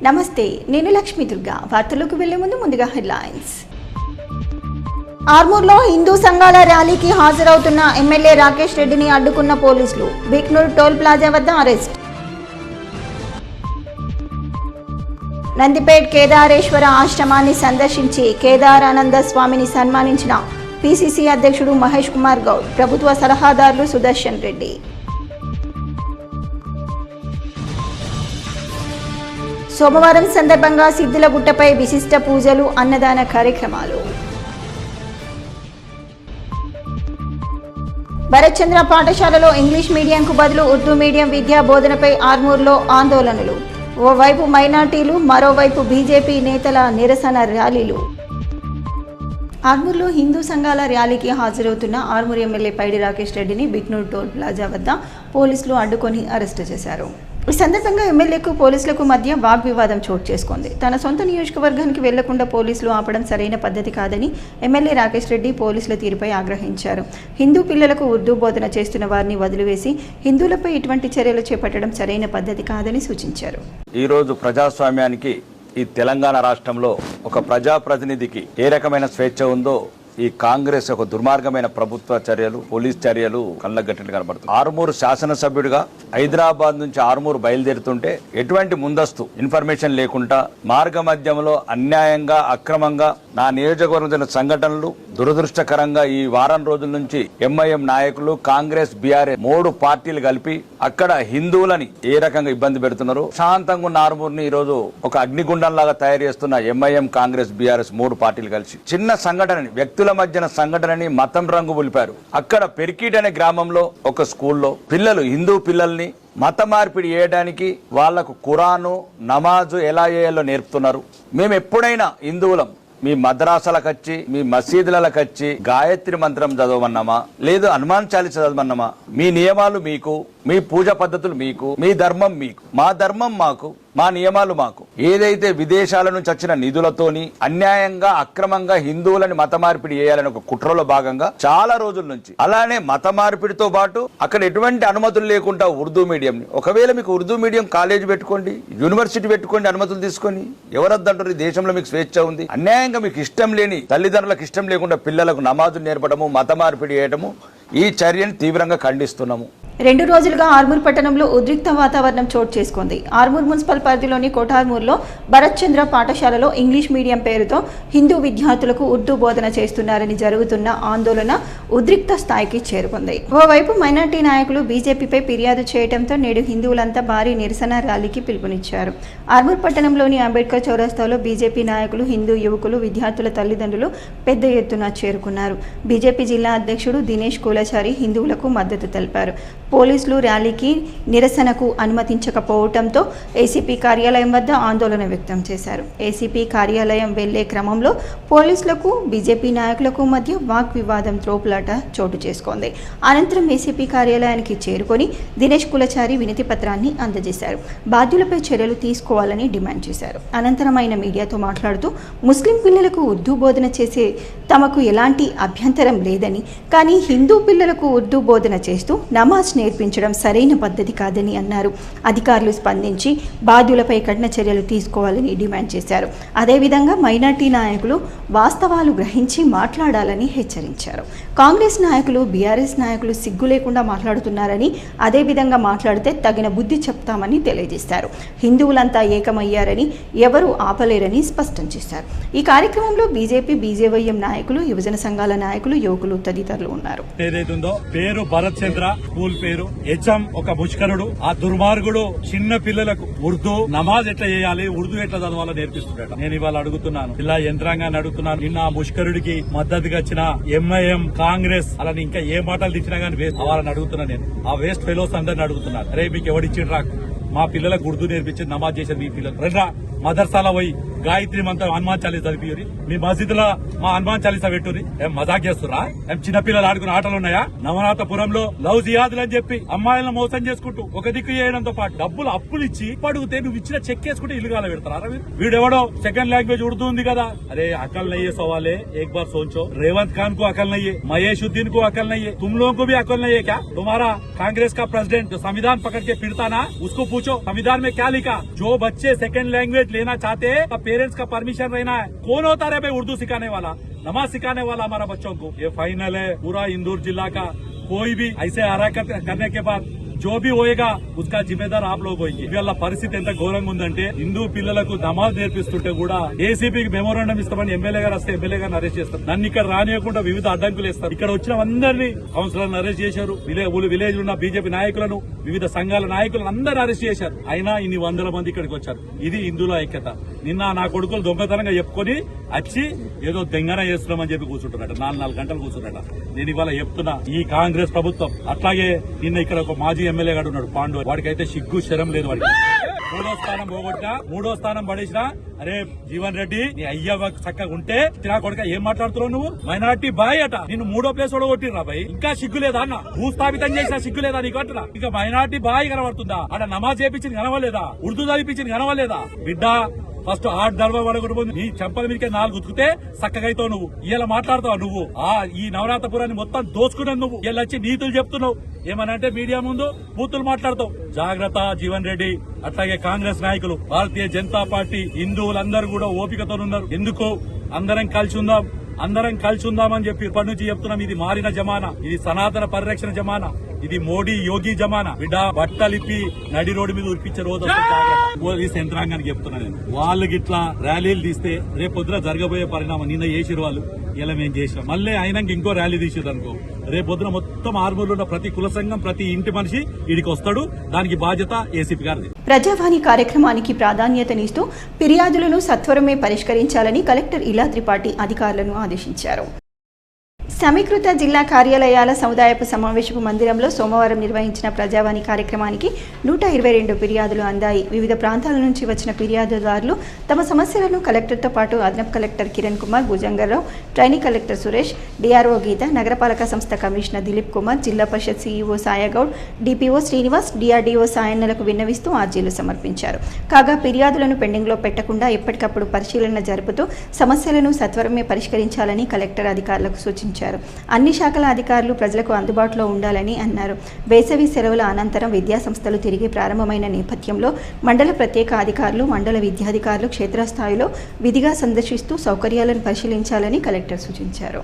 నమస్తే, నేను లక్ష్మీ దుర్గా. వార్తలకు వెళ్లే ముందుగా హెడ్లైన్స్. ఆర్మూర్లో హిందూ సంఘాల ర్యాలీకి హాజరవుతున్న ఎమ్మెల్యే రాకేష్ రెడ్డిని అడ్డుకున్న పోలీసులు. బిక్నూర్ టోల్ ప్లాజా వద్ద అరెస్ట్. నందిపేట్ కేదారేశ్వర ఆశ్రమాన్ని సందర్శించి కేదారానంద స్వామిని సన్మానించిన పిసిసి అధ్యక్షుడు మహేష్ కుమార్ గౌడ్, ప్రభుత్వ సలహాదారులు సుదర్శన్ రెడ్డి. సోమవారం సందర్భంగా సిద్దులగుట్టపై విశిష్ట పూజలు, అన్నదాన కార్యక్రమాలు. భరత్చంద్ర పాఠశాలలో ఇంగ్లీష్ మీడియంకు బదులు ఉర్దూ మీడియం విద్యా బోధనపై ఆర్మూర్లో ఆందోళనలు. ఓవైపు మైనార్టీలు, మరోవైపు బీజేపీ నేతల నిరసన ర్యాలీలు. ఆర్మూర్లో హిందూ సంఘాల ర్యాలీకి హాజరవుతున్న ఆర్మూర్ ఎమ్మెల్యే పైడి రాకేష్ రెడ్డిని బిక్నూర్ టోల్ ప్లాజా వద్ద పోలీసులు అడ్డుకొని అరెస్టు చేశారు. ఈ సందర్భంగా ఎమ్మెల్యేకు పోలీసులకు మధ్య వాగ్వివాదం చోటు చేసుకుంది. తన సొంత నియోజకవర్గానికి వెళ్లకుండా పోలీసులు ఆపడం సరైన పద్ధతి కాదని ఎమ్మెల్యే రాకేష్ రెడ్డి పోలీసుల తీరుపై ఆగ్రహించారు. హిందూ పిల్లలకు ఉర్దూ బోధన చేస్తున్న వారిని వదిలివేసి హిందువులపై ఇటువంటి చర్యలు చేపట్టడం సరైన పద్ధతి కాదని సూచించారు. ఈరోజు ప్రజాస్వామ్యానికి ఈ తెలంగాణ రాష్ట్రంలో ఒక ప్రజాప్రతినిధికి ఏ రకమైన స్వేచ్ఛ ఉందో ఈ కాంగ్రెస్ ఒక దుర్మార్గమైన ప్రభుత్వ చర్యలు, పోలీస్ చర్యలు కళ్ళగట్టినట్టు కనబడుతుంది. ఆర్మూరు శాసనసభ్యుడిగా హైదరాబాద్ నుంచి ఆర్మూరు బయలుదేరుతుంటే ఎటువంటి ముందస్తు ఇన్ఫర్మేషన్ లేకుండా మార్గ మధ్యంలో అన్యాయంగా, అక్రమంగా నా నియోజకవర్గం సంఘటనలు దురదృష్టకరంగా ఈ వారం రోజుల నుంచి ఎంఐఎం నాయకులు, కాంగ్రెస్, బీఆర్ఎస్ 3 పార్టీలు కలిపి అక్కడ హిందువులని ఏ రకంగా ఇబ్బంది పెడుతున్నారు. శాంతంగా ఉన్న ఆర్మూర్ని ఈ రోజు ఒక అగ్నిగుండంలాగా తయారు చేస్తున్న ఎంఐఎం, కాంగ్రెస్, బీఆర్ఎస్ 3 పార్టీలు కలిసి చిన్న సంఘటనని, వ్యక్తుల మధ్యన సంఘటనని మతం రంగు పులిపారు. అక్కడ పెరికీట్ అనే గ్రామంలో ఒక స్కూల్లో పిల్లలు, హిందూ పిల్లల్ని మత మార్పిడి చేయడానికి వాళ్లకు ఖురాను, నమాజు ఎలా చేయాలో నేర్పుతున్నారు. మేము ఎప్పుడైనా హిందువులం మీ మద్రాసాలకు వచ్చి, మీ మసీదులకు వచ్చి గాయత్రి మంత్రం చదవమన్నామా, లేదు హనుమాన్ చాలీస చదవమన్నామా? మీ నియమాలు మీకు, మీ పూజ పద్ధతులు మీకు, మీ ధర్మం మీకు, మా ధర్మం మాకు, మా నియమాలు మాకు. ఏదైతే విదేశాల నుంచి వచ్చిన నిధులతోని అన్యాయంగా, అక్రమంగా హిందువులని మత మార్పిడి చేయాలని ఒక కుట్రలో భాగంగా చాలా రోజుల నుంచి, అలానే మత మార్పిడితో పాటు అక్కడ ఎటువంటి అనుమతులు లేకుండా ఉర్దూ మీడియం, ఒకవేళ మీకు ఉర్దూ మీడియం కాలేజ్ పెట్టుకోండి, యూనివర్సిటీ పెట్టుకోండి, అనుమతులు తీసుకొని. ఎవరొద్దంటారు? ఈ దేశంలో మీకు స్వేచ్ఛ ఉంది. అన్యాయంగా మీకు ఇష్టం లేని, తల్లిదండ్రులకు ఇష్టం లేకుండా పిల్లలకు నమాజులు నేర్పడము, మత మార్పిడి చేయడము, ఈ చర్యను తీవ్రంగా ఖండిస్తున్నాము. 2 రోజులుగా ఆర్మూర్ పట్టణంలో ఉద్రిక్త వాతావరణం చోటు చేసుకుంది. ఆర్మూర్ మున్సిపల్ పరిధిలోని కోటార్మూర్లో భరత్చంద్ర పాఠశాలలో ఇంగ్లీష్ మీడియం పేరుతో హిందూ విద్యార్థులకు ఉర్దూ బోధన చేస్తున్నారని జరుగుతున్న ఆందోళన ఉద్రిక్త స్థాయికి చేరుకుంది. ఓవైపు మైనార్టీ నాయకులు బీజేపీపై ఫిర్యాదు చేయడంతో నేడు హిందువులంతా భారీ నిరసన ర్యాలీకి పిలుపునిచ్చారు. ఆర్మూర్ పట్టణంలోని అంబేద్కర్ చౌరస్తాలో బీజేపీ నాయకులు, హిందూ యువకులు, విద్యార్థుల తల్లిదండ్రులు పెద్ద ఎత్తున చేరుకున్నారు. బీజేపీ జిల్లా అధ్యక్షుడు దినేష్ కులచారి హిందువులకు మద్దతు తెలిపారు. పోలీసులు ర్యాలీకి, నిరసనకు అనుమతించకపోవడంతో ఏసీపీ కార్యాలయం వద్ద ఆందోళన వ్యక్తం చేశారు. ఏసీపీ కార్యాలయం వెళ్లే క్రమంలో పోలీసులకు, బీజేపీ నాయకులకు మధ్య వాగ్వివాదం, త్రోపులాట చోటు చేసుకుంది. అనంతరం ఏసీపీ కార్యాలయానికి చేరుకొని దినేష్ కులచారి వినతి పత్రాన్ని అందజేశారు. బాధ్యులపై చర్యలు తీసుకోవాలని డిమాండ్ చేశారు. అనంతరం ఆయన మీడియాతో మాట్లాడుతూ ముస్లిం పిల్లలకు ఉర్దూ బోధన చేసే తమకు ఎలాంటి అభ్యంతరం లేదని, కానీ హిందూ పిల్లలకు ఉర్దూ బోధన చేస్తూ నమాజ్ నేర్పించడం సరైన పద్ధతి కాదని అన్నారు. అధికారులు స్పందించి బాధ్యులపై కఠిన చర్యలు తీసుకోవాలని డిమాండ్ చేశారు. అదేవిధంగా మైనార్టీ నాయకులు వాస్తవాలు గ్రహించి మాట్లాడాలని హెచ్చరించారు. కాంగ్రెస్ నాయకులు, బీఆర్ఎస్ నాయకులు సిగ్గు లేకుండా మాట్లాడుతున్నారని, అదేవిధంగా మాట్లాడితే తగిన బుద్ధి చెప్తామని తెలియజేశారు. హిందువులంతా ఏకమయ్యారని, ఎవరూ ఆపలేరని స్పష్టం చేశారు. ఈ కార్యక్రమంలో బీజేపీ, బీజేవైఎం నాయకులు, యువజన సంఘాల నాయకులు, యువకులు తదితరులు ఉన్నారు. పేరు భరత్ చంద్ర, స్కూల్ పేరు హెచ్ఎం, ఒక ముష్కరుడు. ఆ దుర్మార్గుడు చిన్న పిల్లలకు ఉర్దూ నమాజ్ ఎట్లా చేయాలి, ఉర్దూ ఎట్లా చదవాలో నేర్పిస్తున్నాడు. నేను ఇవాళ అడుగుతున్నాను, ఇలా యంత్రాంగాన్ని అడుగుతున్నాను. నిన్న ఆ ముష్కరుడికి మద్దతుగా వచ్చిన ఎంఐఎం, కాంగ్రెస్, అలాని ఇంకా ఏ మాటలు తెచ్చినా గానీ వేస్ట్ అవ్వాలని అడుగుతున్నాను. నేను ఆ వేస్ట్ ఫెలోస్ అందరిని అడుగుతున్నాను, అరే మీకు ఎవడిచ్చిండ్రా మా పిల్లలకు ఉర్దూ నేర్పించి నమాజ్ చేసేది మీ పిల్లలు? రండ్రా మదర్సాలో పోయి గాయత్రి మంత్రం హనుమాన్ చాలీసా చదివి మీ మసీదులో మా హనుమాన్ చాలీసా పెట్టుర్రి. ఏం మజాక్ చేస్తురా? ఏం చిన్నపిల్లలు ఆడుకునే ఆటలు ఉన్నాయా? నవనాథపురంలో లవ్ జిహాదులు అని చెప్పి అమ్మాయిలను మోసం చేసుకుంటూ ఒక దిక్కు చేయడంతో పాటు డబ్బులు అప్పులు ఇచ్చి అడిగితే నువ్వు ఇచ్చిన చెక్ వేసుకుంటే ఇల్లు కాల పెడతారా? వీడెవడో సెకండ్ లాంగ్వేజ్ ఉర్దూ ఉంది కదా, అరే అకల్ నయ్యే సవాలే एक बार सोचो. रेवंत खान को अकल नहीं है, महेशुद्दीन को अकल नहीं है, तुम लोगों को भी अकल नहीं है क्या? तुम्हारा कांग्रेस का प्रेसिडेंट जो संविधान पकड़ के फिरता ना, उसको पूछो संविधान में क्या लिखा. जो बच्चे सेकंड लैंग्वेज लेना चाहते हैं तो पेरेंट्स का परमिशन रहना है. कौन होता है भाई उर्दू सिखाने वाला, नमाज सिखाने वाला हमारा बच्चों को? ये फाइनल है. पूरा इंदौर जिला का कोई भी ऐसे हरकत करने के बाद जो भी होएगा उसका जिम्मेदार आप लोग होंगे. ఇవాళ పరిస్థితి ఎంత ఘోరంగా ఉందంటే హిందూ పిల్లలకు నమాజ్ నేర్పిస్తుంటే కూడా ఏసీపీకి మెమోరాండం ఇస్తామని ఎమ్మెల్యే గారు వస్తే ఎమ్మెల్యే గారిని అరెస్ట్ చేస్తారు. నన్ను ఇక్కడ రానియకుండా వివిధ అడ్డంకులు వేస్తారు. ఇక్కడ వచ్చిన అందరినీ కౌన్సిలర్లను అరెస్ట్ చేశారు. విలేజ్ ఉన్న బీజేపీ నాయకులను, వివిధ సంఘాల నాయకులను అందరూ అరెస్ట్ చేశారు. అయినా ఇన్ని వందల మంది ఇక్కడికి వచ్చారు. ఇది హిందువుల ఐక్యత. నిన్న నా కొడుకులు దొంగతనంగా చెప్పుకొని వచ్చి ఏదో దెంగన చేస్తున్నామని చెప్పి కూర్చుంటున్నట. 4 గంటలు కూర్చున్నట. నేను ఇవాళ చెప్తున్నా, ఈ కాంగ్రెస్ ప్రభుత్వం అట్లాగే నిన్న ఇక్కడ ఒక మాజీ ఎమ్మెల్యే గారు ఉన్నాడు పాండు, వాడికైతే సిగ్గు శరం లేదు. వాడికి 3వ స్థానం పోగొట్టా, 3వ స్థానం పడేసినా, అరే జీవన్ రెడ్డి నీ అయ్యా చక్కగా ఉంటే తినా కొడుక ఏం మాట్లాడుతున్నావు నువ్వు? మైనార్టీ బాయ్ అట, నిన్ను 3వ ప్లేస్ ఓడగొట్టిరా బాయ్. ఇంకా సిగ్గు లేదా అన్న? భూస్థాపితం చేసినా సిగ్గు లేదా నీకు అంటున్నా? ఇంకా మైనార్టీ బాయ్ కనబడుతుందా? అక్కడ నమాజ్ చేయించింది కనవలేదా? ఉర్దూ చదివించింది కనవలేదా? బిడ్డ ఫస్ట్ 8 దర్వా పడగొట్టుకుంది. నీ చెంపల మీదకే 4 ఉతికితే చక్కగైతావు నువ్వు. ఇలా మాట్లాడతావు నువ్వు? ఈ నవరాత్రపురాన్ని మొత్తం దోచుకున్నావు నువ్వు. ఇలా వచ్చి నీతులు చెప్తున్నావు. ఏమనంటే మీడియా ముందు బూతులు మాట్లాడతావు. జాగ్రత్త జీవన్ రెడ్డి. అట్లాగే కాంగ్రెస్ నాయకులు, భారతీయ జనతా పార్టీ, హిందువులందరూ కూడా ఓపికతో ఉన్నారు. ఎందుకు? అందరం కలిసి ఉందామని చెప్పి ఇప్పటి నుంచి చెప్తున్నాం. ఇది మారిన జమానా, ఇది సనాతన పరిరక్షణ జమానా, ఇది మోడీ యోగి జమానా. బిడ్డ బట్టలిప్పి నడి రోడ్డు మీద ఉరిపించే రోజు పోలీస్ యంత్రాంగానికి చెప్తున్నా నేను. వాళ్ళకి ఇట్లా ర్యాలీలు తీస్తే రేపు పొద్దున జరగబోయే పరిణామం. నిన్న చేసిరు వాళ్ళు, ఇలా మేము చేసాం. మళ్ళీ అయినాక ఇంకో ర్యాలీ తీసేది అనుకో, రేపు పొద్దున మొత్తం ఆర్మూర్లో ఉన్న ప్రతి కుల సంఘం, ప్రతి ఇంటి మనిషి ఇడికి వస్తాడు. దానికి బాధ్యత ఏసీపీ గారిది. ప్రజావాణి కార్యక్రమానికి ప్రాధాన్యతనిస్తూ ఫిర్యాదులను సత్వరమే పరిష్కరించాలని కలెక్టర్ ఇలా త్రిపాఠి అధికారులను ఆదేశించారు. సమీకృత జిల్లా కార్యాలయాల సముదాయపు సమావేశపు మందిరంలో సోమవారం నిర్వహించిన ప్రజావాణి కార్యక్రమానికి 122 ఫిర్యాదులు అందాయి. వివిధ ప్రాంతాల నుంచి వచ్చిన ఫిర్యాదుదారులు తమ సమస్యలను కలెక్టర్తో పాటు అదనపు collector Kiran Kumar, Bhujangarao, trainee collector Suresh, DRO Geetha, నగరపాలక సంస్థ commissioner Dilip Kumar, Zilla Parishad CEO Sayagoud, DPO Srinivas, DRDO సాయన్నలకు విన్నవిస్తూ అర్జీలు సమర్పించారు. కాగా ఫిర్యాదులను పెండింగ్లో పెట్టకుండా ఎప్పటికప్పుడు పరిశీలన జరుపుతూ సమస్యలను సత్వరమే పరిష్కరించాలని కలెక్టర్ అధికారులకు సూచించారు. అన్ని శాఖల అధికారులు ప్రజలకు అందుబాటులో ఉండాలని అన్నారు. వేసవి సెలవుల అనంతరం విద్యాసంస్థలు తిరిగి ప్రారంభమైన నేపథ్యంలో మండల ప్రత్యేక అధికారులు, మండల విద్యాధికారులు క్షేత్రస్థాయిలో విధిగా సందర్శిస్తూ సౌకర్యాలను పరిశీలించాలని కలెక్టర్ సూచించారు.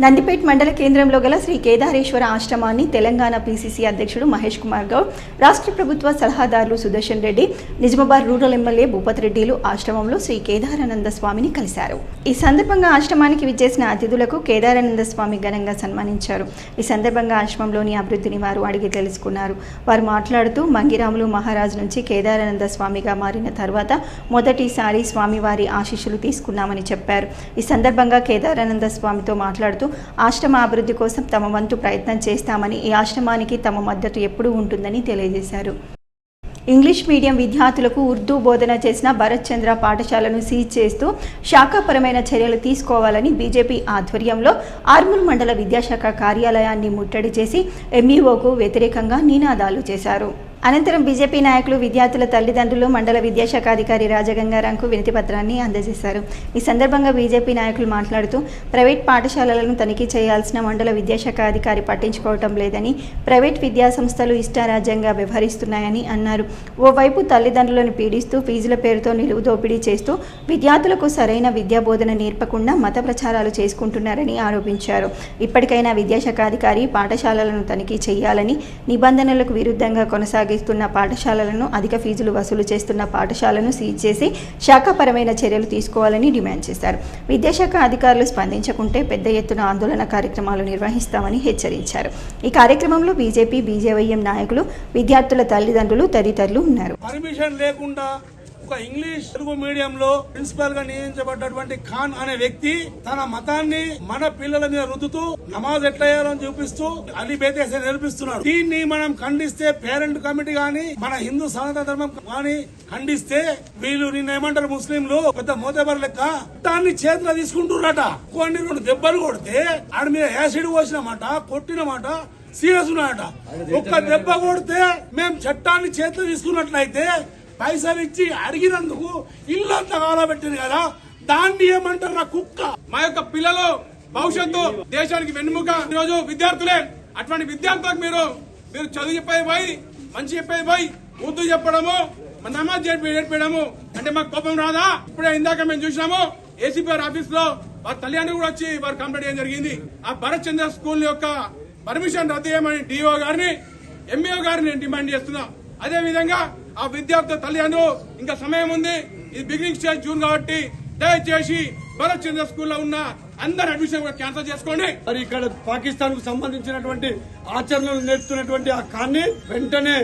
నందిపేట్ మండల కేంద్రంలో గల శ్రీ కేదారేశ్వర ఆశ్రమాన్ని తెలంగాణ పీసీసీ అధ్యక్షుడు మహేష్ కుమార్ గౌడ్, రాష్ట్ర ప్రభుత్వ సలహాదారులు సుదర్శన్ రెడ్డి, నిజామాబాద్ రూరల్ ఎమ్మెల్యే భూపత్ రెడ్డిలు ఆశ్రమంలో శ్రీ కేదారానంద స్వామిని కలిశారు. ఈ సందర్భంగా ఆశ్రమానికి విచ్చేసిన అతిథులకు కేదారానంద స్వామి ఘనంగా సన్మానించారు. ఈ సందర్భంగా ఆశ్రమంలోని అభివృద్ధిని వారు అడిగి తెలుసుకున్నారు. వారు మాట్లాడుతూ మంగిరాములు మహారాజు నుంచి కేదారానంద స్వామిగా మారిన తర్వాత మొదటిసారి స్వామివారి ఆశీస్సులు తీసుకున్నామని చెప్పారు. ఈ సందర్భంగా కేదారానంద స్వామితో మాట్లాడుతూ ఆశ్రమ అభివృద్ధి కోసం తమ వంతు ప్రయత్నం చేస్తామని, ఈ ఆశ్రమానికి తమ మద్దతు ఎప్పుడూ ఉంటుందని తెలియజేశారు. ఇంగ్లీష్ మీడియం విద్యార్థులకు ఉర్దూ బోధన చేసిన భరత్ చంద్ర పాఠశాలను సీజ్ చేస్తూ శాఖాపరమైన చర్యలు తీసుకోవాలని బీజేపీ ఆధ్వర్యంలో ఆర్మూర్ మండల విద్యాశాఖ కార్యాలయాన్ని ముట్టడి చేసి ఎంఈఓకు వ్యతిరేకంగా నినాదాలు చేశారు. అనంతరం బీజేపీ నాయకులు విద్యార్థుల తల్లిదండ్రులు మండల విద్యాశాఖ అధికారి రాజగంగారాంకు వినతి పత్రాన్ని అందజేశారు. ఈ సందర్భంగా బీజేపీ నాయకులు మాట్లాడుతూ ప్రైవేట్ పాఠశాలలను తనిఖీ చేయాల్సిన మండల విద్యాశాఖ అధికారి పట్టించుకోవటం లేదని, ప్రైవేట్ విద్యాసంస్థలు ఇష్టారాజ్యంగా వ్యవహరిస్తున్నాయని అన్నారు. ఓవైపు తల్లిదండ్రులను పీడిస్తూ ఫీజుల పేరుతో నిలువు దోపిడీ చేస్తూ విద్యార్థులకు సరైన విద్యా బోధన నేర్పకుండా మత ప్రచారాలు చేసుకుంటున్నారని ఆరోపించారు. ఇప్పటికైనా విద్యాశాఖ అధికారి పాఠశాలలను తనిఖీ చేయాలని, నిబంధనలకు విరుద్ధంగా కొనసాగిస్తున్న పాఠశాలలను, అధిక ఫీజులు వసూలు చేస్తున్న పాఠశాలను సీజ్ చేసి శాఖాపరమైన చర్యలు తీసుకోవాలని డిమాండ్ చేశారు. విద్యాశాఖ అధికారులు స్పందించకుంటే పెద్ద ఎత్తున ఆందోళన కార్యక్రమాలు నిర్వహిస్తామని హెచ్చరించారు. ఈ కార్యక్రమంలో బీజేపీ, బీజేవైఎం నాయకులు, విద్యార్థుల తల్లిదండ్రులు తదితరులు ఉన్నారు. పర్మిషన్ లేకుండా ఒక ఇంగ్లీష్ తెలుగు మీడియంలో ప్రిన్సిపల్ గా నియమించబడ్డటువంటి ఖాన్ అనే వ్యక్తి తన మతాన్ని మన పిల్లల మీద రుద్దుతూ నమాజ్ ఎట్లా చేయాలని చూపిస్తూ అలీ బేతేసే నేర్పిస్తున్నాడు. దీన్ని మనం ఖండిస్తే పేరెంట్ కమిటీ గాని మన హిందూ సనాతన ధర్మం గాని ఖండిస్తే వీళ్ళు నిన్నేమంటారు ముస్లింలు పెద్ద మోతేబర్ లెక్క దాన్ని చేతిలో తీసుకుంటున్నారట. కొన్ని 2 దెబ్బలు కొడితే ఆడి మీద యాసిడ్ పోసినమాట కొట్టినమాట సీరియస్ ఉన్నాయట. ఒక్క దెబ్బ కొడితే మేము చట్టాన్ని చేతిలో తీసుకున్నట్లయితే పైసలు ఇచ్చి అడిగినందుకు ఇల్లంతా కాలబెట్టింది కదా, దాన్ని ఏమంటారు కుక్క. మా యొక్క పిల్లలు భవిష్యత్తు దేశానికి వెన్నుముక. ఈరోజు విద్యార్థులే అటువంటి విద్యార్థులకు మీరు చదువు చెప్పేది పోయి మంచి చెప్పేది పోయి ఉర్దూ చెప్పడము నమాజ్ చెప్పడము అంటే మాకు కోపం రాదా? ఇప్పుడే ఇందాక మేము చూసినాము ఏసీపీ ఆఫీస్ లో వారి తల్లిదండ్రులు కూడా వచ్చి వారు కంప్లైంట్ చేయడం జరిగింది. ఆ భరత్ చంద్ర స్కూల్ యొక్క పర్మిషన్ రద్దు చేయమని డిఓ గారిని ఎంఈఓ గారిని డిమాండ్ చేస్తున్నాం. అదే విధంగా ఆ విద్యార్థుల తల్లిదండ్రులు ఇంకా సమయం ఉంది, ఇది బిగినింగ్ స్టేజ్ జూన్ కాబట్టి దయచేసి భరత్ చంద్ర స్కూల్లో ఉన్న అందరు అడ్మిషన్ కూడా క్యాన్సిల్ చేసుకోండి. మరి ఇక్కడ పాకిస్తాన్ కు సంబంధించినటువంటి ఆచరణలు నేర్పుతున్నటువంటి ఆ ఖాన్ని వెంటనే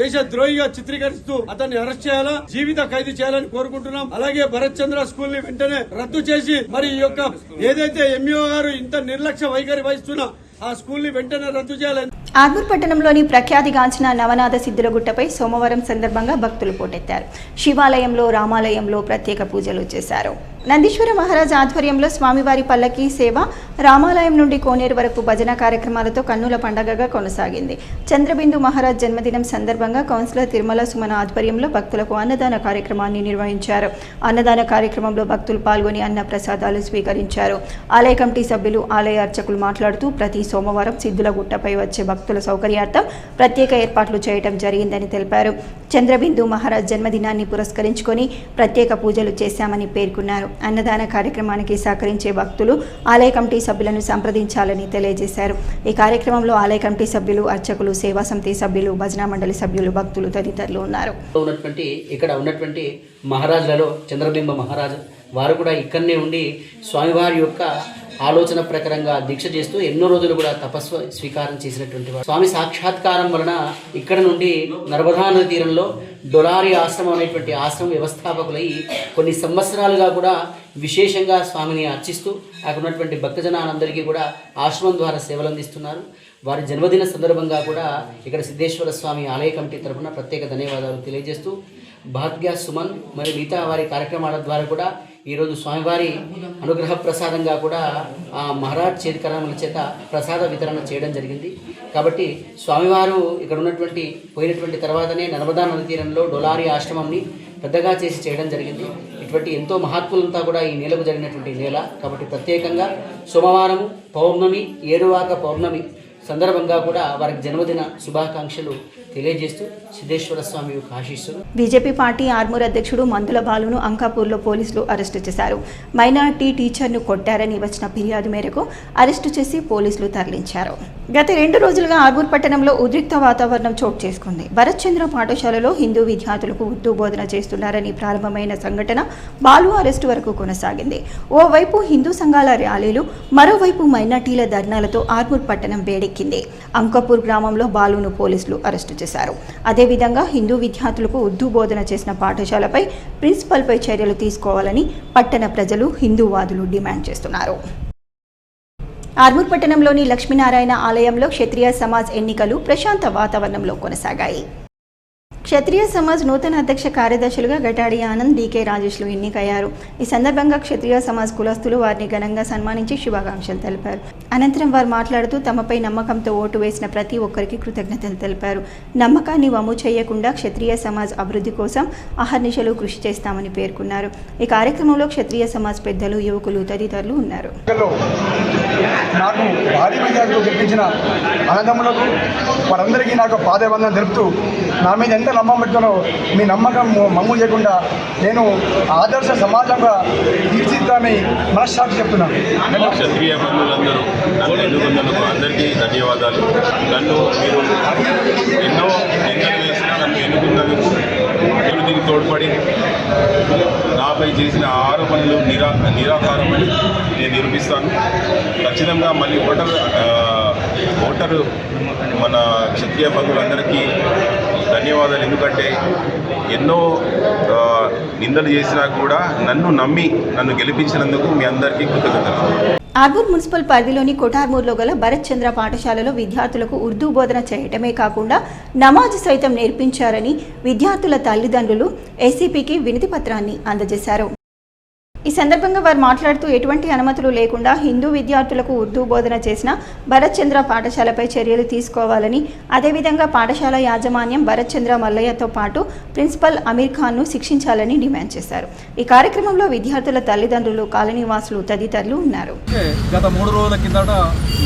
దేశ ద్రోహిగా చిత్రీకరిస్తూ అతన్ని అరెస్ట్ చేయాలా, జీవిత ఖైదు చేయాలని కోరుకుంటున్నాం. అలాగే భరత్ చంద్ర స్కూల్ ని వెంటనే రద్దు చేసి మరి ఈ యొక్క ఏదైతే ఎంఈఓ గారు ఇంత నిర్లక్ష్య వైఖరి వహిస్తున్నా ఆ స్కూల్ ని వెంటనే రద్దు చేయాలని. ఆర్మూర్ పట్టణంలోని ప్రఖ్యాతిగాంచిన నవనాథ సిద్ధులగుట్టపై సోమవారం సందర్భంగా భక్తులు పోటెత్తారు. శివాలయంలో, రామాలయంలో ప్రత్యేక పూజలు చేశారు. నందీశ్వర మహారాజ్ ఆధ్వర్యంలో స్వామివారి పల్లకీ సేవ రామాలయం నుండి కోనేరు వరకు భజన కార్యక్రమాలతో కన్నుల పండగగా కొనసాగింది. చంద్రబిందు మహారాజ్ జన్మదినం సందర్భంగా కౌన్సిలర్ తిరుమల సుమన ఆధ్వర్యంలో భక్తులకు అన్నదాన కార్యక్రమాన్ని నిర్వహించారు. అన్నదాన కార్యక్రమంలో భక్తులు పాల్గొని అన్న ప్రసాదాలు స్వీకరించారు. ఆలయ కమిటీ సభ్యులు, ఆలయ అర్చకులు మాట్లాడుతూ ప్రతి సోమవారం సిద్ధులగుట్టపై వచ్చే భక్తుల సౌకర్యార్థం ప్రత్యేక ఏర్పాట్లు చేయడం జరిగిందని తెలిపారు. చంద్రబిందు మహారాజ్ జన్మదినాన్ని పురస్కరించుకొని ప్రత్యేక పూజలు చేశామని పేర్కొన్నారు. అన్నదాన కార్యక్రమానికి సహకరించే భక్తులు ఆలయ కమిటీ సభ్యులను సంప్రదించాలని తెలియజేశారు. ఈ కార్యక్రమంలో ఆలయ కమిటీ సభ్యులు, అర్చకులు, సేవా సమితి సభ్యులు, భజనా మండలి సభ్యులు, భక్తులు తదితరులు ఉన్నారు. ఇక్కడ ఉన్నటువంటి మహారాజులలో చంద్రబింబ మహారాజు వారు కూడా ఇక్కడనే ఉండి స్వామివారి యొక్క ఆలోచన ప్రకారంగా దీక్ష చేస్తూ ఎన్నో రోజులు కూడా తపస్సు స్వీకారం చేసినటువంటి వారు. స్వామి సాక్షాత్కారం వలన ఇక్కడ నుండి నర్మదా నది తీరంలో డొలారి ఆశ్రమం అనేటువంటి ఆశ్రమం వ్యవస్థాపకులై కొన్ని సంవత్సరాలుగా కూడా విశేషంగా స్వామిని అర్చిస్తూ అక్కడ ఉన్నటువంటి భక్తజనాలందరికీ కూడా ఆశ్రమం ద్వారా సేవలు అందిస్తున్నారు. వారి జన్మదిన సందర్భంగా కూడా ఇక్కడ సిద్ధేశ్వర స్వామి ఆలయ కమిటీ తరఫున ప్రత్యేక ధన్యవాదాలు తెలియజేస్తూ భాగ్య సుమన్ మరియు మిగతా వారి కార్యక్రమాల ద్వారా కూడా ఈరోజు స్వామివారి అనుగ్రహ ప్రసాదంగా కూడా ఆ మహారాజ్ చేతికరముల చేత ప్రసాద వితరణ చేయడం జరిగింది. కాబట్టి స్వామివారు ఇక్కడ ఉన్నటువంటి పోయినటువంటి తర్వాతనే నర్మదా నది తీరంలో డొలారి ఆశ్రమంని పెద్దగా చేసి చేయడం జరిగింది. ఇటువంటి ఎంతో మహాత్ములంతా కూడా ఈ నేలకు జరిగినటువంటి నేల కాబట్టి ప్రత్యేకంగా సోమవారం పౌర్ణమి, ఏరువాక పౌర్ణమి సందర్భంగా కూడా వారికి జన్మదిన శుభాకాంక్షలు తెలియజేస్తూ సిద్ధేశ్వర స్వామి యొక్క ఆశీస్సులు. బీజేపీ పార్టీ ఆర్మూర్ అధ్యక్షుడు మందుల బాలును అంకాపూర్లో పోలీసులు అరెస్టు చేశారు. మైనార్టీ టీచర్ను కొట్టారని వచ్చిన ఫిర్యాదు మేరకు అరెస్టు చేసి పోలీసులు తరలించారు. గత 2 రోజులుగా ఆర్మూర్ పట్టణంలో ఉద్రిక్త వాతావరణం చోటు చేసుకుంది. భరత్ చంద్ర పాఠశాలలో హిందూ విద్యార్థులకు ఉర్దూ బోధన చేస్తున్నారని ప్రారంభమైన సంఘటన బాలు అరెస్టు వరకు కొనసాగింది. ఓవైపు హిందూ సంఘాల ర్యాలీలు, మరోవైపు మైనార్టీల ధర్నాలతో ఆర్మూర్ పట్టణం వేడెక్కింది. అంకాపూర్ గ్రామంలో బాలును పోలీసులు అరెస్టు చేశారు. అదేవిధంగా హిందూ విద్యార్థులకు ఉర్దూ బోధన చేసిన పాఠశాలపై ప్రిన్సిపల్పై చర్యలు తీసుకోవాలని పట్టణ ప్రజలు, హిందూవాదులు డిమాండ్ చేస్తున్నారు. ఆర్మూర్ పట్టణంలోని లక్ష్మీనారాయణ ఆలయంలో క్షత్రియ సమాజ్ ఎన్నికలు ప్రశాంత వాతావరణంలో కొనసాగాయి. క్షత్రియ సమాజ్ నూతన అధ్యక్ష కార్యదర్శులుగా గటాడి ఆనంద్, డీకే రాజేష్లు ఎన్నికయ్యారు. ఈ సందర్భంగా క్షత్రియ సమాజ్ కులస్తులు వారిని ఘనంగా సన్మానించి శుభాకాంక్షలు తెలిపారు. అనంతరం వారు మాట్లాడుతూ తమపై నమ్మకంతో ఓటు వేసిన ప్రతి ఒక్కరికి కృతజ్ఞతలు తెలిపారు. నమ్మకాన్ని వమ్ము చేయకుండా క్షత్రియ సమాజ్ అభివృద్ధి కోసం అహర్నిశలు కృషి చేస్తామని పేర్కొన్నారు. ఈ కార్యక్రమంలో క్షత్రియ సమాజ్ పెద్దలు, యువకులు తదితరులు ఉన్నారు. నాకు భారీ మెజార్టీతో గెలిపించిన అన్నదమ్ములకు వారందరికీ నాకు పాదవందనం తెలుపుతూ నా మీద ఎంత నమ్మకం పెట్టుకున్నారో మీ నమ్మకం మమ్ము చేయకుండా నేను ఆదర్శ సమాజంగా తీర్చిదిద్దామని మనస్సాక్షి చెప్తున్నాను. క్షత్రియ బంధువులందరూ నన్ను ఎన్నుకున్నందుకు అందరికీ ధన్యవాదాలు. నన్ను మీరు ఎన్నో నిందలు వేసిన నన్ను ఎన్నుకున్నందుకు అభివృద్ధికి తోడ్పడి నాపై చేసిన ఆరోపణలు నిరాకారమని నేను నిరూపిస్తాను. ఖచ్చితంగా మళ్ళీ ఓటరు మన క్షత్రియ బంధువులందరికీ ధన్యవాదాలు. ఎందుకంటే ఎన్నో నిందలు చేసినా కూడా నన్ను గెలిపించినందుకు మీ అందరికీ కృతజ్ఞతలు. ఆర్మూర్ మున్సిపల్ పరిధిలోని కొటార్మూర్లో గల భరత్ చంద్ర పాఠశాలలో విద్యార్థులకు ఉర్దూ బోధన చేయటమే కాకుండా నమాజ్ సైతం నేర్పించారని విద్యార్థుల తల్లిదండ్రులు ఏసీపీకి వినతి పత్రాన్ని అందజేశారు. ఈ సందర్భంగా వారు మాట్లాడుతూ ఎటువంటి అనుమతులు లేకుండా హిందూ విద్యార్థులకు ఉర్దూ బోధన చేసిన భరత్ చంద్ర పాఠశాలపై చర్యలు తీసుకోవాలని, అదేవిధంగా పాఠశాల యాజమాన్యం భరత్ చంద్ర మల్లయ్యతో పాటు ప్రిన్సిపల్ అమీర్ ఖాన్ను శిక్షించాలని డిమాండ్ చేశారు. ఈ కార్యక్రమంలో విద్యార్థుల తల్లిదండ్రులు, కాలనీవాసులు తదితరులు ఉన్నారు. గత 3 రోజుల కిందట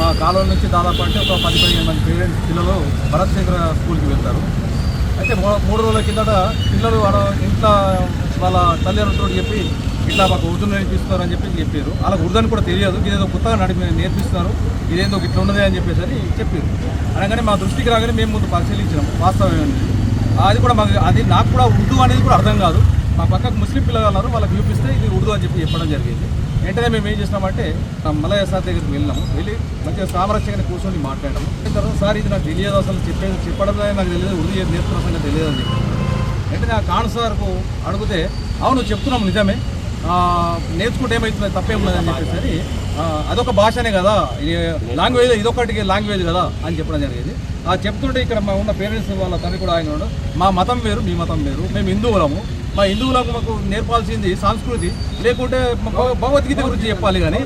మా కాలనీ నుంచి దాదాపు అంటే ఒక 10-15 మంది పేరెంట్స్ పిల్లలు భరత్ చంద్ర స్కూల్కి వెళ్తారు. అయితే 3 రోజుల కిందట పిల్లలు ఇంట్లో వాళ్ళ తల్లిదండ్రులతో చెప్పి ఇట్లా మాకు ఉర్దూ నేర్పిస్తున్నారు అని చెప్పారు. అలా ఉర్దూ అని కూడా తెలియదు, ఇదేదో కొత్తగా నేర్పిస్తున్నారు, ఇదేందో ఇట్లా ఉన్నది అని చెప్పారు. అనగానే మా దృష్టికి రాగానే మేము ముందు పరిశీలించినాం వాస్తవం. అది కూడా నాకు కూడా ఉర్దూ అనేది కూడా అర్థం కాదు. మా పక్కకు ముస్లిం పిల్లలు ఉన్నారు, వాళ్ళకి చూపిస్తే ఇది ఉర్దూ అని చెప్పడం జరిగింది. వెంటనే మేము ఏం చేసినామంటే మల్లయ్య సార్ దగ్గరికి వెళ్ళి మంచిగా సామరస్యంగా కూర్చొని మాట్లాడాము. తర్వాత సార్ ఇది నాకు తెలియదు, అసలు చెప్పడం నాకు తెలియదు, ఉర్దూ నేర్చుకున్న సంగతి తెలియదు అని చెప్పి వెంటనే ఆ ఖాన్ సార్కు అడిగితే అవును చెప్తున్నాము నిజమే, నేర్చుకుంటే ఏమవుతుంది తప్పేమున్నదని చెప్పేసరి అదొక భాషనే కదా, లాంగ్వేజ్ ఇదొకటి లాంగ్వేజ్ కదా అని చెప్పడం జరిగింది. చెప్తుంటే ఇక్కడ ఉన్న పేరెంట్స్ వాళ్ళ తండ్రి కూడా ఆయన మా మతం వేరు, మీ మతం వేరు, మేము హిందువులము, మా హిందువులకు మాకు నేర్పాల్సింది సంస్కృతి, లేకుంటే భగవద్గీత గురించి చెప్పాలి, కానీ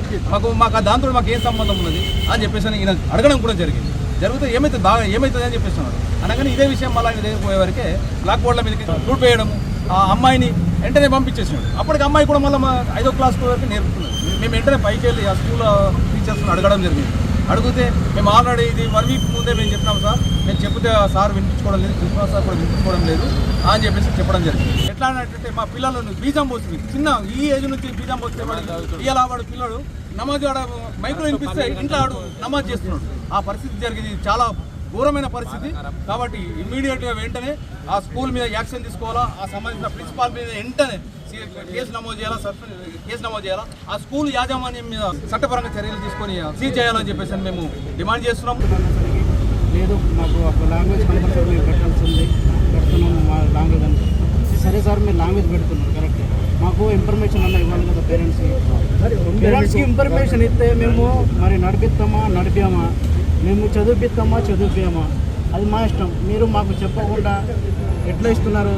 మాకు దాంతో మాకు ఏం సంబంధం ఉన్నది అని చెప్పేసి ఈయన అడగడం కూడా జరిగింది. జరిగితే ఏమవుతుంది అని చెప్పేస్తున్నాడు. అనగానే ఇదే విషయం మళ్ళీ ఆయన దగ్గర పోయేవారికి బ్లాక్ బోర్డుల మీదకి చూడిపోయడము, ఆ అమ్మాయిని వెంటనే పంపించేసినాడు. అప్పటికి అమ్మాయి కూడా మళ్ళీ 5వ క్లాస్ వరకు నేర్పుతున్నారు. మేము వెంటనే పైకి వెళ్ళి ఆ స్కూల్ టీచర్స్ని అడగడం జరిగింది. అడిగితే మేము ఆల్రెడీ ఇది 1 వీక్ ముందే మేము చెప్పినాం సార్, మేము చెప్తే సార్ వినిపించుకోవడం లేదు, ప్రిన్సిపల్ సార్ కూడా వినిపించుకోవడం లేదు అని చెప్పేసి చెప్పడం జరిగింది. ఎట్లా అంటే మా పిల్లలను బీజం పోస్తుంది, చిన్న ఈ ఏజ్ నుంచి బీజం పోస్తే ఇలా వాడు పిల్లడు నమాజ్ మైక్రో వినిపిస్తే ఇంట్లో ఆడు నమాజ్ చేస్తున్నాడు. ఆ పరిస్థితి జరిగింది, చాలా ఘోరమైన పరిస్థితి. కాబట్టి ఇమ్మీడియట్గా వెంటనే ఆ స్కూల్ మీద యాక్షన్ తీసుకోవాలా, ఆ సంబంధించిన ప్రిన్సిపాల్ మీద వెంటనే కేసు నమోదు చేయాలా, ఆ స్కూల్ యాజమాన్యం మీద చట్టపరంగా చర్యలు తీసుకొని సీజ్ చేయాలని చెప్పేసి మేము డిమాండ్ చేస్తున్నాం. లేదు మాకు ఒక లాంగ్వేజ్ కంపల్సరీ మేము పెడుతున్నాము మా లాంగ్వేజ్ అని. సరే సార్ మీరు లాంగ్వేజ్ పెడుతున్నారు కరెక్ట్, మాకు ఇన్ఫర్మేషన్ అన్న ఇవ్వాలి కదా పేరెంట్స్కి ఇన్ఫర్మేషన్ ఇస్తే మేము మరి నడిపామా, మేము చదివిస్తామా అది మా ఇష్టం. మీరు మాకు చెప్పకుండా ఎట్లా ఇస్తున్నారు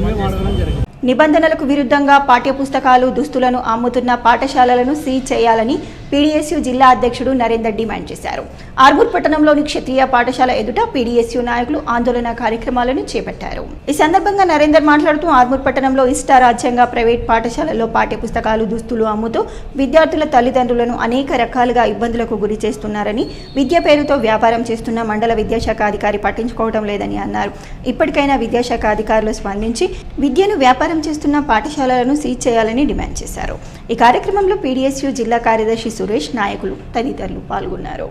మేము అడగడం జరిగింది. నిబంధనలకు విరుద్ధంగా పాఠ్యపుస్తకాలు, దుస్తులను అమ్ముతున్న పాఠశాలలను సీజ్ చేయాలని పీడీఎస్యూ జిల్లా అధ్యక్షుడు నరేందర్ డిమాండ్ చేశారు. ఆర్మూర్ పట్టణంలోని క్షత్రియ పాఠశాల ఎదుట పీడీఎస్యూ నాయకులు ఆందోళన కార్యక్రమాలను చేపట్టారు. ఈ సందర్భంగా నరేందర్ మాట్లాడుతూ ఆర్మూర్ పట్టణంలో ఇష్టారాజ్యంగా ప్రైవేట్ పాఠశాలల్లో పాఠ్యపుస్తకాలు, దుస్తులు అమ్ముతూ విద్యార్థుల తల్లిదండ్రులను అనేక రకాలుగా ఇబ్బందులకు గురి చేస్తున్నారని, విద్య పేరుతో వ్యాపారం చేస్తున్న మండల విద్యాశాఖ అధికారి పట్టించుకోవడం లేదని అన్నారు. ఇప్పటికైనా విద్యాశాఖ అధికారులు స్పందించి విద్యను వ్యాపారం చేస్తున్న పాఠశాలలను సీజ్ చేయాలని డిమాండ్ చేశారు. ఈ కార్యక్రమంలో పీడీఎస్యూ జిల్లా కార్యదర్శి సురేష్, నాయకులు తదితరులు పాల్గొన్నారు.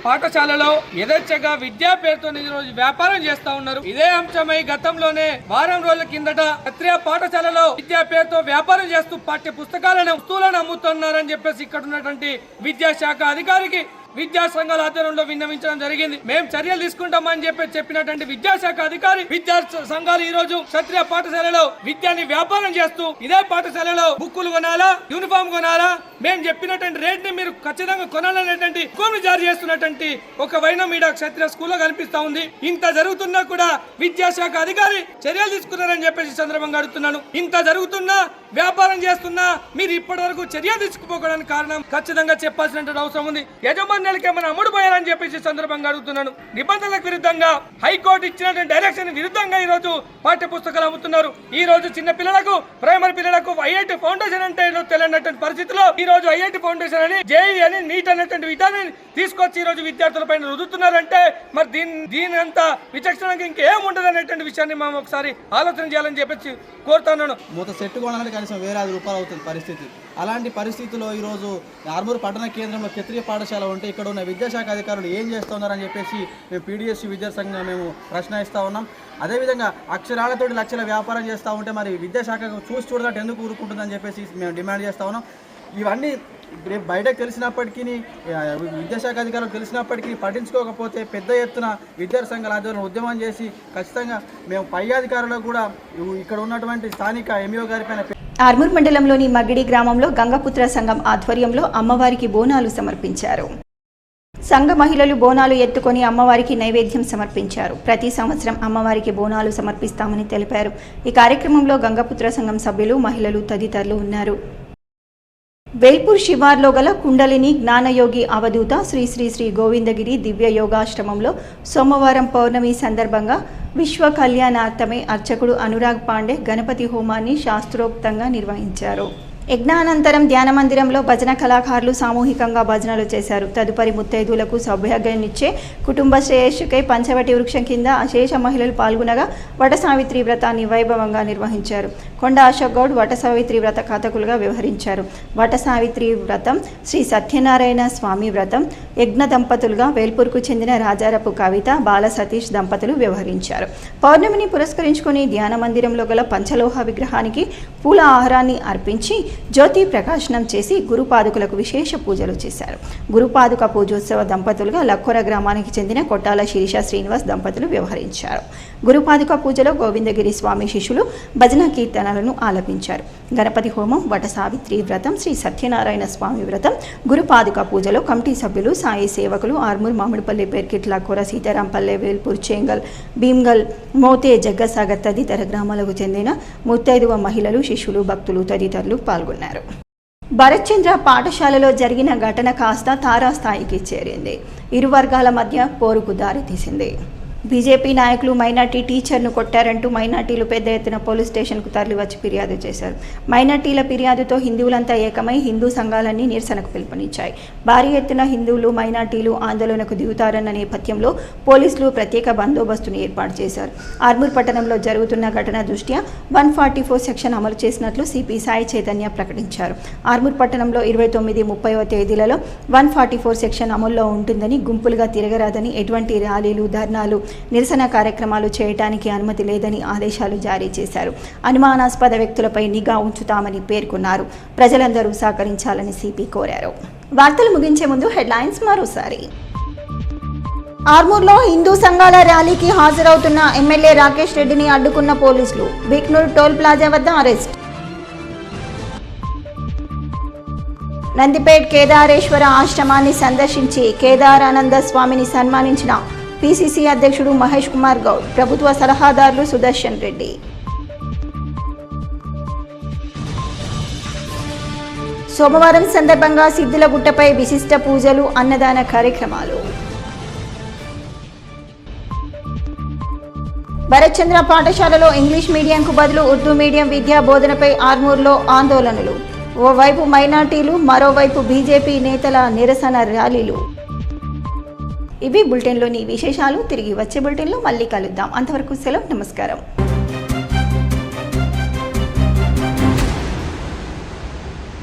పాఠశాలలో యథేచ్ఛగా విద్యా పేరుతో ఈరోజు వ్యాపారం చేస్తా ఉన్నారు. ఇదే అంశమై గతంలోనే వారం రోజుల కిందట క్షత్రియ పాఠశాలలో విద్యా పేరుతో వ్యాపారం చేస్తూ పాఠ్య పుస్తకాలను, వస్తువులను అమ్ముతున్నారని చెప్పేసి ఇక్కడ ఉన్నటువంటి విద్యాశాఖ అధికారికి విద్యా సంఘాల ఆధ్వర్యంలో విన్నవించడం జరిగింది. మేము చర్యలు తీసుకుంటామని చెప్పినటువంటి విద్యాశాఖ అధికారి, విద్యా సంఘాలు ఈ రోజు క్షత్రియ పాఠశాలలో విద్యాన్ని వ్యాపారం చేస్తూ ఇదే పాఠశాలలో బుక్కులు కొనాలా, యూనిఫామ్ కొనాలా, మేము చెప్పినటువంటి రేట్ ని మీరు ఖచ్చితంగా కొనాలనేటువంటి హుకుం జారీ చేస్తున్నటువంటి ఒక వైనం ఈడ క్షత్రియ స్కూల్లో కనిపిస్తా ఉంది. ఇంత జరుగుతున్నా కూడా విద్యాశాఖ అధికారి చర్యలు తీసుకున్నారని చెప్పేసి సందర్భంగా అడుగుతున్నాను. ఇంత జరుగుతున్నా, వ్యాపారం చేస్తున్నా మీరు ఇప్పటి వరకు చర్య తీసుకుపోవడానికి కారణం ఖచ్చితంగా చెప్పాల్సినటువంటి అవసరం ఉంది. యజమానులకి ఏమైనా అమ్ముడుపోయారని చెప్పేసి సందర్భంగా అడుగుతున్నాను. నిబంధనలకు విరుద్ధంగా హైకోర్టు ఇచ్చినటువంటి డైరెక్షన్ విరుద్ధంగా ఈ రోజు పాఠ్య పుస్తకాలు అమ్ముతున్నారు. ఈ రోజు చిన్న పిల్లలకు, ప్రైమరీ పిల్లలకు ఐఐటి ఫౌండేషన్ అంటే తెలియనటువంటి పరిస్థితిలో ఈ రోజు ఐఐటి ఫౌండేషన్ అని, జేఈ అని, నీట్ అనేటువంటి విధానాన్ని తీసుకొచ్చి ఈ రోజు విద్యార్థుల పైన రుద్దుతున్నారంటే మరి దీని అంతా విచక్షణకి ఇంకేం ఉండదు అనేటువంటి విషయాన్ని మనం ఒకసారి ఆలోచన చేయాలని చెప్పేసి కోరుతున్నాను. మూత సెట్ కొనాలంటే కనీసం వేరే 5 రూపాయలు అవుతుంది పరిస్థితి. అలాంటి పరిస్థితుల్లో ఈరోజు ఆర్మూర్ పట్టణ కేంద్రంలో క్షత్రియ పాఠశాల ఉంటే ఇక్కడ ఉన్న విద్యాశాఖ అధికారులు ఏం చేస్తున్నారని చెప్పేసి మేము పీడీఎస్యూ విద్యాసంఘంగా మేము ప్రశ్నిస్తూ ఉన్నాం. అదేవిధంగా అక్షరాలతోటి లక్షల వ్యాపారం చేస్తూ ఉంటే మరి విద్యాశాఖ చూసి చూడదట్టు ఎందుకు ఊరుకుంటుందని చెప్పేసి మేము డిమాండ్ చేస్తూ ఉన్నాం. ఇవన్నీ రేపు బయటకు తెలిసినప్పటికీ విద్యాశాఖ అధికారులు తెలిసినప్పటికీ పట్టించుకోకపోతే పెద్ద ఎత్తున విద్యార్థి సంఘాల ఆధ్వర్యంలో ఉద్యమం చేసి ఖచ్చితంగా మేము పై అధికారులకు కూడా ఇక్కడ ఉన్నటువంటి స్థానిక ఎంఈఓ గారిపైన ఆర్మూర్ మండలంలోని మగ్గిడి గ్రామంలో గంగపుత్ర సంఘం ఆధ్వర్యంలో అమ్మవారికి బోనాలు సమర్పించారు. సంఘ మహిళలు బోనాలు ఎత్తుకొని అమ్మవారికి నైవేద్యం సమర్పించారు. ప్రతి సంవత్సరం అమ్మవారికి బోనాలు సమర్పిస్తామని తెలిపారు. ఈ కార్యక్రమంలో గంగపుత్ర సంఘం సభ్యులు, మహిళలు తదితరులు ఉన్నారు. వేల్పూర్ శివార్లో గల కుండలిని జ్ఞానయోగి అవధూత శ్రీ శ్రీ శ్రీ గోవిందగిరి దివ్య యోగాశ్రమంలో సోమవారం పౌర్ణమి సందర్భంగా విశ్వ కళ్యాణార్థమే అర్చకుడు అనురాగ్ పాండే గణపతి హోమాన్ని శాస్త్రోక్తంగా నిర్వహించారు. యజ్ఞానంతరం ధ్యాన మందిరంలో భజన కళాకారులు సామూహికంగా భజనలు చేశారు. తదుపరి ముత్తైదులకు సౌభాగ్యాన్నిచ్చే కుటుంబ శ్రేయస్సుకై పంచవటి వృక్షం కింద అశేష మహిళలు పాల్గొనగా వట సావిత్రి వ్రతాన్ని వైభవంగా నిర్వహించారు. కొండ అశోక్ గౌడ్ వట సావిత్రి వ్రత కథకులుగా వ్యవహరించారు. వట సావిత్రి వ్రతం, శ్రీ సత్యనారాయణ స్వామి వ్రతం యజ్ఞ దంపతులుగా వేల్పూర్కు చెందిన రాజారపు కవిత, బాల సతీష్ దంపతులు వ్యవహరించారు. పౌర్ణమిని పురస్కరించుకుని ధ్యాన మందిరంలో గల పంచలోహ విగ్రహానికి పూల ఆహారాన్ని అర్పించి జ్యోతి ప్రకాశనం చేసి గురుపాదుకులకు విశేష పూజలు చేశారు. గురుపాదుక పూజోత్సవ దంపతులుగా లక్కొర గ్రామానికి చెందిన కొట్టాల శిరీష శ్రీనివాస్ దంపతులు వ్యవహరించారు. గురుపాదుక పూజలో గోవిందగిరి స్వామి శిష్యులు భజన కీర్తనలను ఆలపించారు. గణపతి హోమం, వట సావిత్రి వ్రతం, శ్రీ సత్యనారాయణ స్వామి వ్రతం, గురుపాదుక పూజలో కమిటీ సభ్యులు, సాయి సేవకులు, ఆర్మూర్, మామిడిపల్లి, పేర్కిట్, లక్కొర, సీతారాంపల్లె, వేల్పూర్, చేంగల్, భీమ్గల్, మోతే, జగ్గసాగర్ తదితర గ్రామాలకు చెందిన ముత్తైదువ మహిళలు, శిష్యులు, భక్తులు తదితరులు పాల్గొన్నారు. భరత్చంద్ర పాఠశాలలో జరిగిన ఘటన కాస్త తారాస్థాయికి చేరింది. ఇరు వర్గాల మధ్య పోరుకు దారితీసింది. బీజేపీ నాయకులు మైనార్టీ టీచర్ను కొట్టారంటూ మైనార్టీలు పెద్ద ఎత్తున పోలీస్ స్టేషన్కు తరలివచ్చి ఫిర్యాదు చేశారు. మైనార్టీల ఫిర్యాదుతో హిందువులంతా ఏకమై హిందూ సంఘాలన్నీ నిరసనకు పిలుపునిచ్చాయి. భారీ ఎత్తున హిందువులు, మైనార్టీలు ఆందోళనకు దిగుతారన్న నేపథ్యంలో పోలీసులు ప్రత్యేక బందోబస్తును ఏర్పాటు చేశారు. ఆర్మూర్ పట్టణంలో జరుగుతున్న ఘటన దృష్ట్యా 144 సెక్షన్ అమలు చేసినట్లు సిపి సాయి చైతన్య ప్రకటించారు. ఆర్మూర్ పట్టణంలో 29, 30వ తేదీలలో 144 సెక్షన్ అమల్లో ఉంటుందని, గుంపులుగా తిరగరాదని, ఎటువంటి ర్యాలీలు, ధర్నాలు, నిరసన కార్యక్రమాలు చేయడానికి అనుమతి లేదని ఆదేశాలు జారీ చేశారు. అనుమానాస్పద వ్యక్తులపై నిఘా ఉంచుతామని పేర్కొన్నారు. ప్రజలందరూ సహకరించాలని సిపి కోరారు. వార్తలు ముగించే ముందు హెడ్లైన్స్ మరోసారి. ఆర్మూర్లో హిందూ సంఘాల ర్యాలీకి హాజరవుతున్న ఎమ్మెల్యే రాకేష్ రెడ్డిని అడ్డుకున్న పోలీసులు. బిక్నూర్ టోల్ ప్లాజా వద్ద అరెస్ట్. నందిపేట్ కేదారేశ్వర ఆశ్రమాన్ని సందర్శించి కేదారానంద స్వామిని సన్మానించిన పిసిసి అధ్యక్షుడు మహేష్ కుమార్ గౌడ్, ప్రభుత్వ సలహాదారులు సుదర్శన్ రెడ్డి. సోమవారం సందర్భంగా సిద్దులగుట్టపై విశిష్ట పూజలు, అన్నదాన కార్యక్రమాలు. భరత్చంద్ర పాఠశాలలో ఇంగ్లీష్ మీడియంకు బదులు ఉర్దూ మీడియం విద్యా బోధనపై ఆర్మూర్లో ఆందోళనలు. ఓవైపు మైనార్టీలు, మరోవైపు బీజేపీ నేతల నిరసన ర్యాలీలు. ఇవి బులెటిన్లోని విశేషాలు. తిరిగి వచ్చే బులెటిన్లో మళ్ళీ కలుద్దాం. అంతవరకు సెలవు, నమస్కారం.